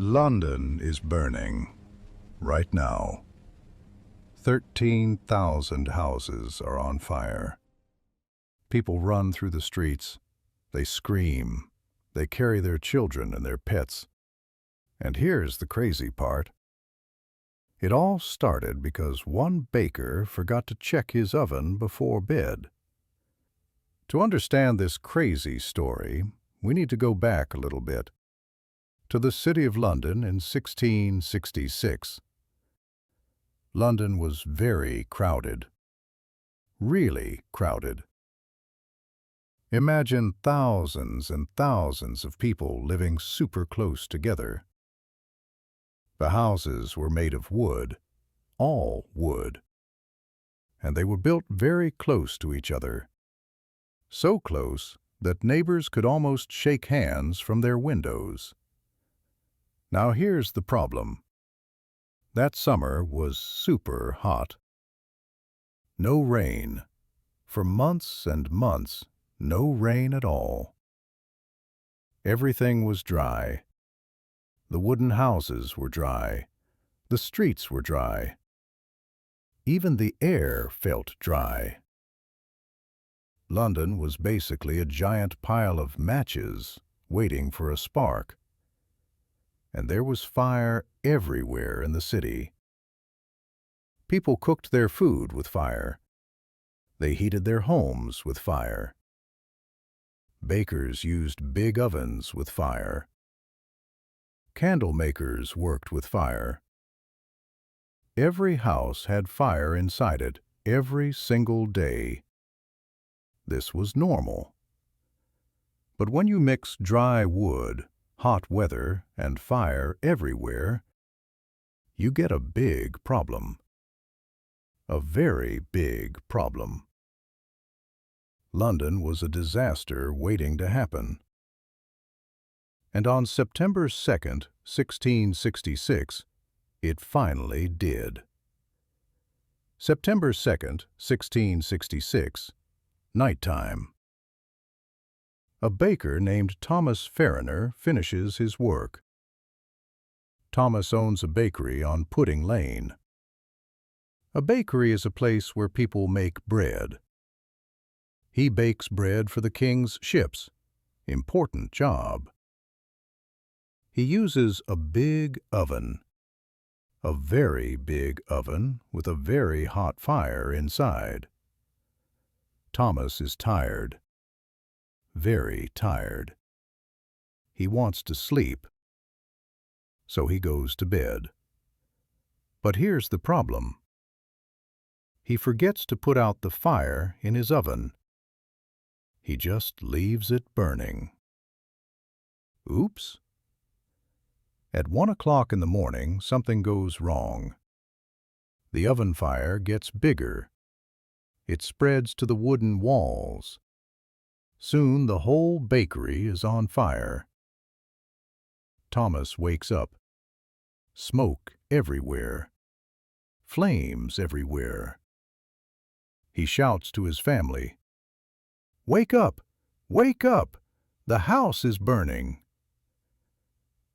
London is burning right now. 13,000 houses are on fire. People run through the streets. They scream. They carry their children and their pets. And here's the crazy part. It all started because one baker forgot to check his oven before bed. To understand this crazy story, we need to go back a little bit to the City of London in 1666. London was very crowded, really crowded. Imagine thousands and thousands of people living super close together. The houses were made of wood, all wood, and they were built very close to each other, so close that neighbors could almost shake hands from their windows. Now here's the problem. That summer was super hot. No rain. For months and months, no rain at all. Everything was dry. The wooden houses were dry. The streets were dry. Even the air felt dry. London was basically a giant pile of matches waiting for a spark. And there was fire everywhere in the city. People cooked their food with fire. They heated their homes with fire. Bakers used big ovens with fire. Candle makers worked with fire. Every house had fire inside it every single day. This was normal. But when you mix dry wood, hot weather, and fire everywhere, you get a big problem. A very big problem. London was a disaster waiting to happen. And on September 2nd, 1666, it finally did. September 2nd, 1666, nighttime. A baker named Thomas Farriner finishes his work. Thomas owns a bakery on Pudding Lane. A bakery is a place where people make bread. He bakes bread for the king's ships. Important job. He uses a big oven. A very big oven with a very hot fire inside. Thomas is tired. Very tired. He wants to sleep. So he goes to bed. But here's the problem. He forgets to put out the fire in his oven. He just leaves it burning. Oops. At 1 o'clock in the morning, something goes wrong. The oven fire gets bigger. It spreads to the wooden walls. Soon the whole bakery is on fire. Thomas wakes up. Smoke everywhere. Flames everywhere. He shouts to his family, "Wake up! Wake up! The house is burning!"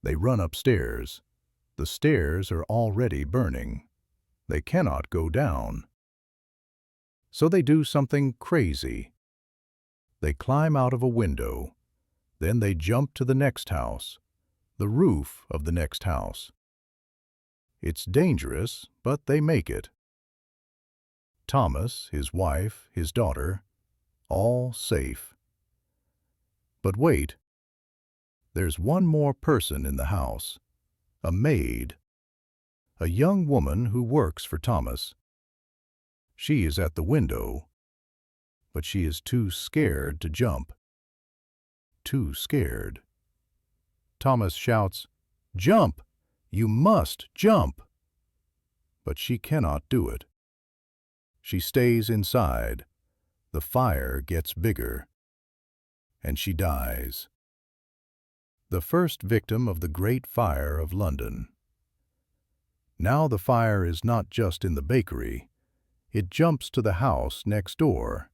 They run upstairs. The stairs are already burning. They cannot go down. So they do something crazy. They climb out of a window. Then they jump to the next house, the roof of the next house. It's dangerous, but they make it. Thomas, his wife, his daughter, all safe. But wait, there's one more person in the house, a maid, a young woman who works for Thomas. She is at the window, but she is too scared to jump. Too scared. Thomas shouts, "Jump! You must jump!" But she cannot do it. She stays inside. The fire gets bigger. And she dies. The first victim of the Great Fire of London. Now the fire is not just in the bakery. It jumps to the house next door.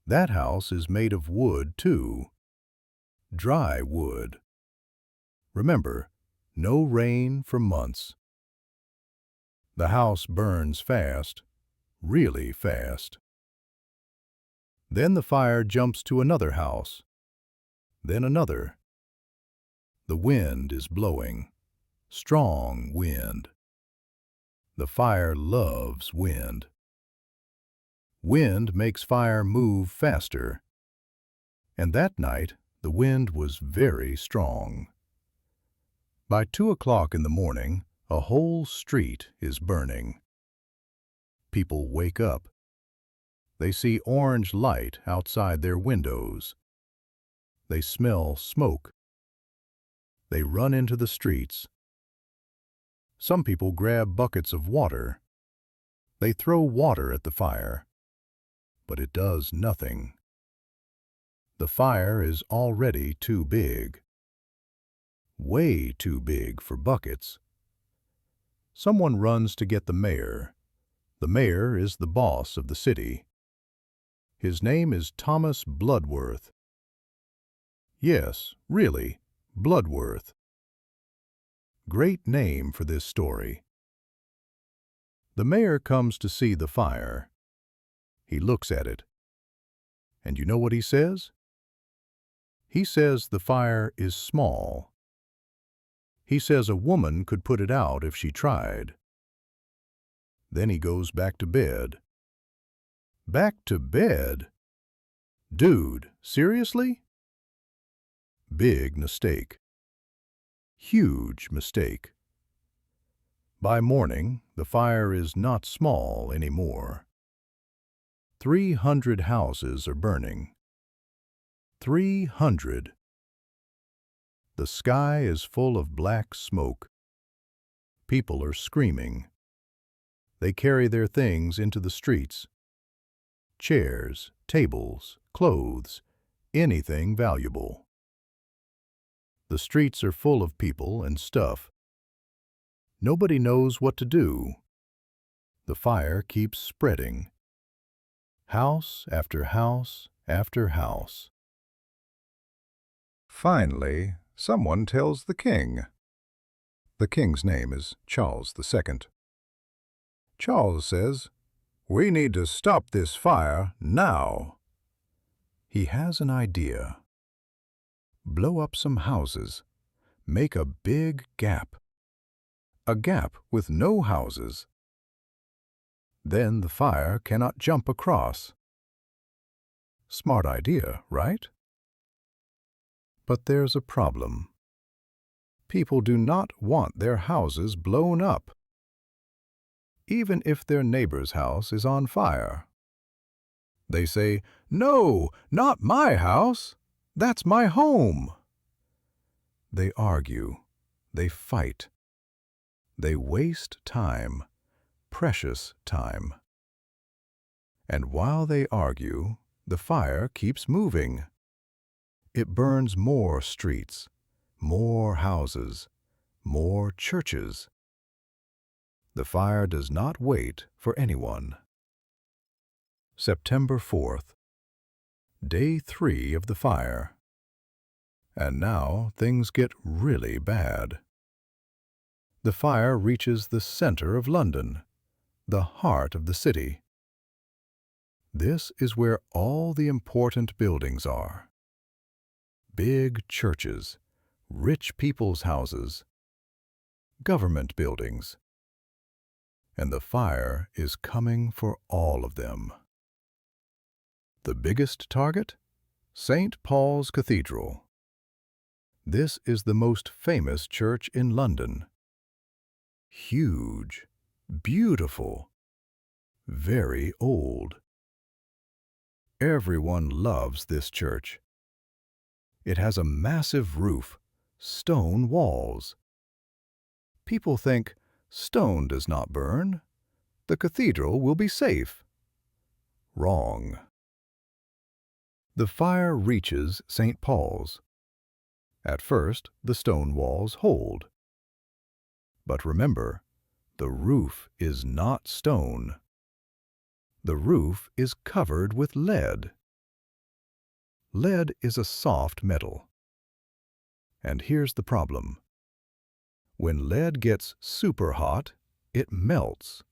That house is made of wood, too. Dry wood. Remember, No rain for months. The house burns fast, really fast. Then the fire jumps to another house, then another. The wind is blowing, strong wind. The fire loves wind. Wind makes fire move faster. And that night, the wind was very strong. By 2 o'clock in the morning, a whole street is burning. People wake up. They see orange light outside their windows. They smell smoke. They run into the streets. Some people grab buckets of water. They throw water at the fire, but it does nothing. The fire is already too big. Way too big for buckets. Someone runs to get the mayor. The mayor is the boss of the city. His name is Thomas Bloodworth. Yes, really, Bloodworth. Great name for this story. The mayor comes to see the fire. He looks at it. And you know what he says? He says the fire is small. He says a woman could put it out if she tried. Then he goes back to bed. Back to bed? Dude, seriously? Big mistake. Huge mistake. By morning, the fire is not small anymore. 300 houses are burning. 300. The sky is full of black smoke. People are screaming. They carry their things into the streets. Chairs, tables, clothes, anything valuable. The streets are full of people and stuff. Nobody knows what to do. The fire keeps spreading. House after house after house. Finally, someone tells the king. The king's name is Charles II. Charles says, "We need to stop this fire now." He has an idea. Blow up some houses. Make a big gap. A gap with no houses. Then the fire cannot jump across. Smart idea, right? But there's a problem. People do not want their houses blown up, even if their neighbor's house is on fire. They say, "No, not my house. That's my home." They argue. They fight. They waste time, precious time. And while they argue, the fire keeps moving. It burns more streets, more houses, more churches. The fire does not wait for anyone. September 4th. Day 3 of the fire. And now things get really bad. The fire reaches the center of London, the heart of the city. This is where all the important buildings are. Big churches, rich people's houses, government buildings. And the fire is coming for all of them. The biggest target? St. Paul's Cathedral. This is the most famous church in London. Huge, beautiful, very old. Everyone loves this church. It has a massive roof, stone walls. People think, stone does not burn. The cathedral will be safe. Wrong. The fire reaches St. Paul's. At first, the stone walls hold. But remember, the roof is not stone. The roof is covered with lead. Lead is a soft metal. And here's the problem. When lead gets super hot, it melts,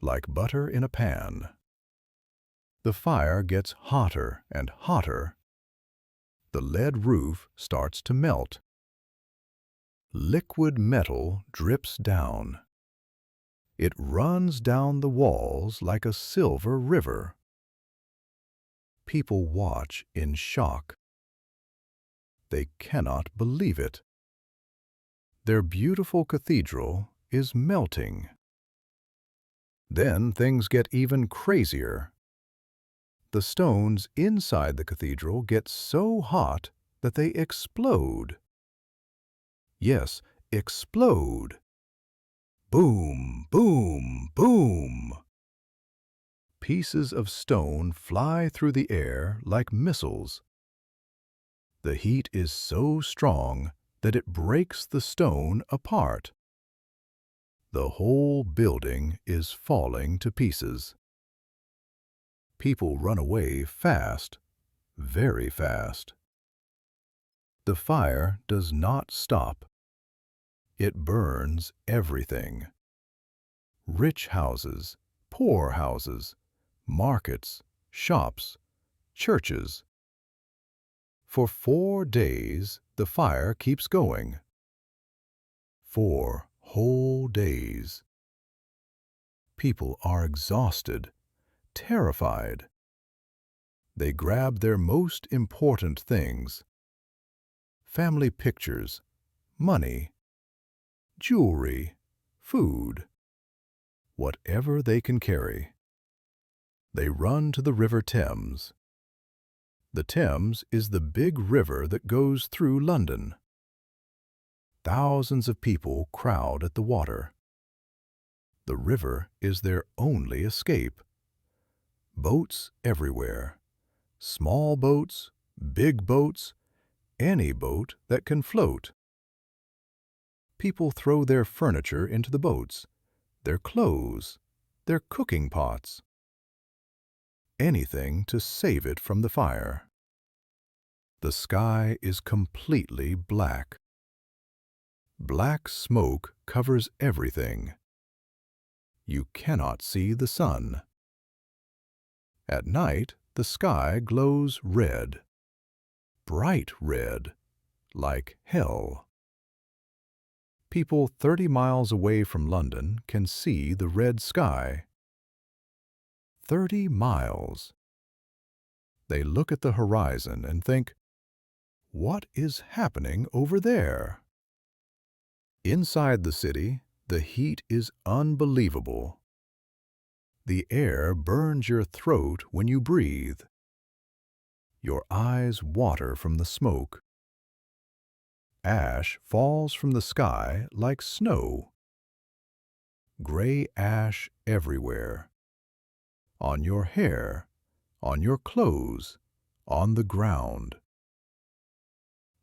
like butter in a pan. The fire gets hotter and hotter. The lead roof starts to melt. Liquid metal drips down. It runs down the walls like a silver river. People watch in shock. They cannot believe it. Their beautiful cathedral is melting. Then things get even crazier. The stones inside the cathedral get so hot that they explode. Yes, explode. Boom, boom, boom. Pieces of stone fly through the air like missiles. The heat is so strong that it breaks the stone apart. The whole building is falling to pieces. People run away fast, very fast. The fire does not stop. It burns everything. Rich houses, poor houses, markets, shops, churches. For 4 days, the fire keeps going. 4 whole days. People are exhausted, terrified. They grab their most important things: family pictures, money, jewelry, food, whatever they can carry. They run to the River Thames. The Thames is the big river that goes through London. Thousands of people crowd at the water. The river is their only escape. Boats everywhere. Small boats, big boats, any boat that can float. People throw their furniture into the boats, their clothes, their cooking pots. Anything to save it from the fire. The sky is completely black. Black smoke covers everything. You cannot see the sun. At night, the sky glows red. Bright red, like hell. People 30 miles away from London can see the red sky. 30 miles. They look at the horizon and think, what is happening over there? Inside the city, the heat is unbelievable. The air burns your throat when you breathe. Your eyes water from the smoke. Ash falls from the sky like snow. Gray ash everywhere. On your hair, on your clothes, on the ground.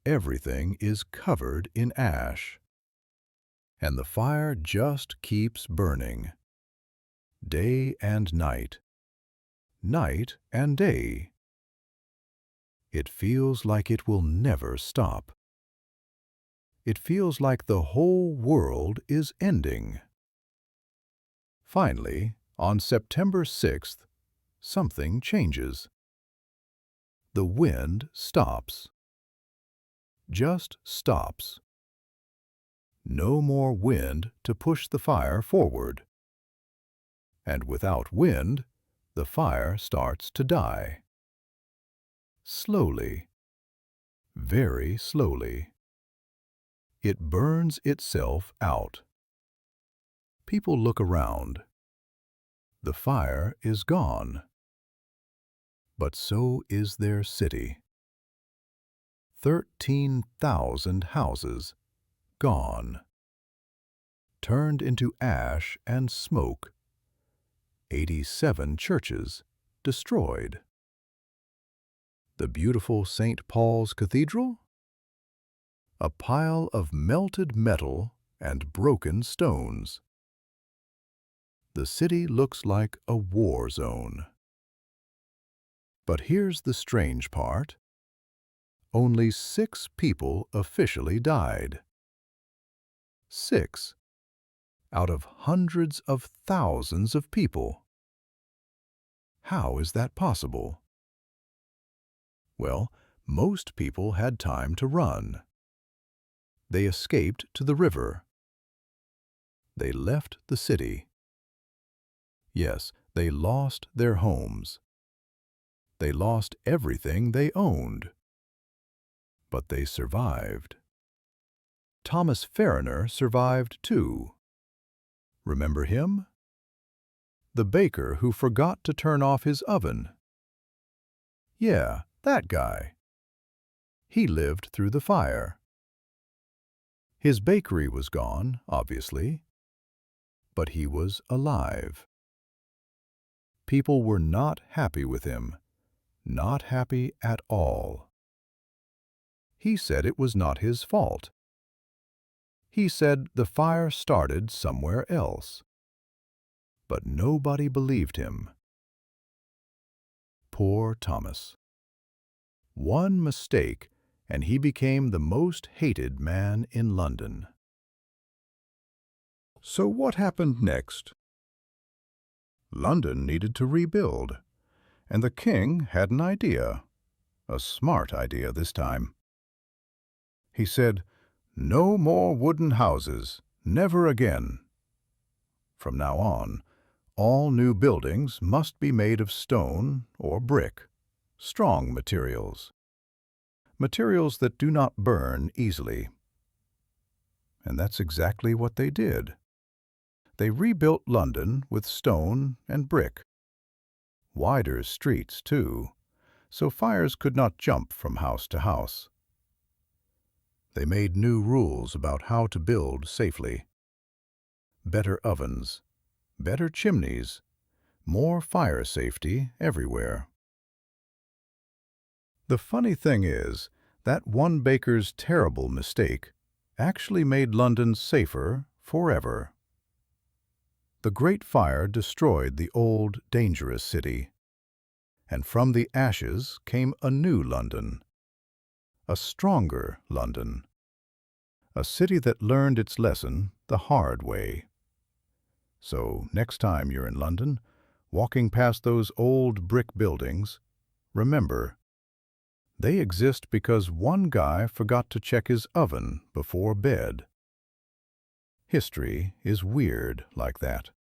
Everything is covered in ash. And the fire just keeps burning. Day and night. Night and day. It feels like it will never stop. It feels like the whole world is ending. Finally, on September 6th, something changes. The wind stops. Just stops. No more wind to push the fire forward. And without wind, the fire starts to die. Slowly, very slowly. It burns itself out. People look around. The fire is gone. But so is their city. 13,000 houses gone. Turned into ash and smoke. 87 churches destroyed. The beautiful St. Paul's Cathedral? A pile of melted metal and broken stones. The city looks like a war zone. But here's the strange part. Only 6 people officially died. 6 out of hundreds of thousands of people. How is that possible? Well, most people had time to run. They escaped to the river. They left the city. Yes, they lost their homes. They lost everything they owned. But they survived. Thomas Fariner survived too. Remember him? The baker who forgot to turn off his oven. Yeah, that guy. He lived through the fire. His bakery was gone, obviously, but he was alive. People were not happy with him, not happy at all. He said it was not his fault. He said the fire started somewhere else. But nobody believed him. Poor Thomas. One mistake, and he became the most hated man in London. So what happened next? London needed to rebuild, and the king had an idea, a smart idea this time. He said, "No more wooden houses, never again. From now on, all new buildings must be made of stone or brick, strong materials. Materials that do not burn easily." And that's exactly what they did. They rebuilt London with stone and brick. Wider streets, too, so fires could not jump from house to house. They made new rules about how to build safely. Better ovens, better chimneys, more fire safety everywhere. The funny thing is that one baker's terrible mistake actually made London safer forever. The Great Fire destroyed the old, dangerous city, and from the ashes came a new London, a stronger London, a city that learned its lesson the hard way. So next time you're in London, walking past those old brick buildings, remember, they exist because one guy forgot to check his oven before bed. History is weird like that.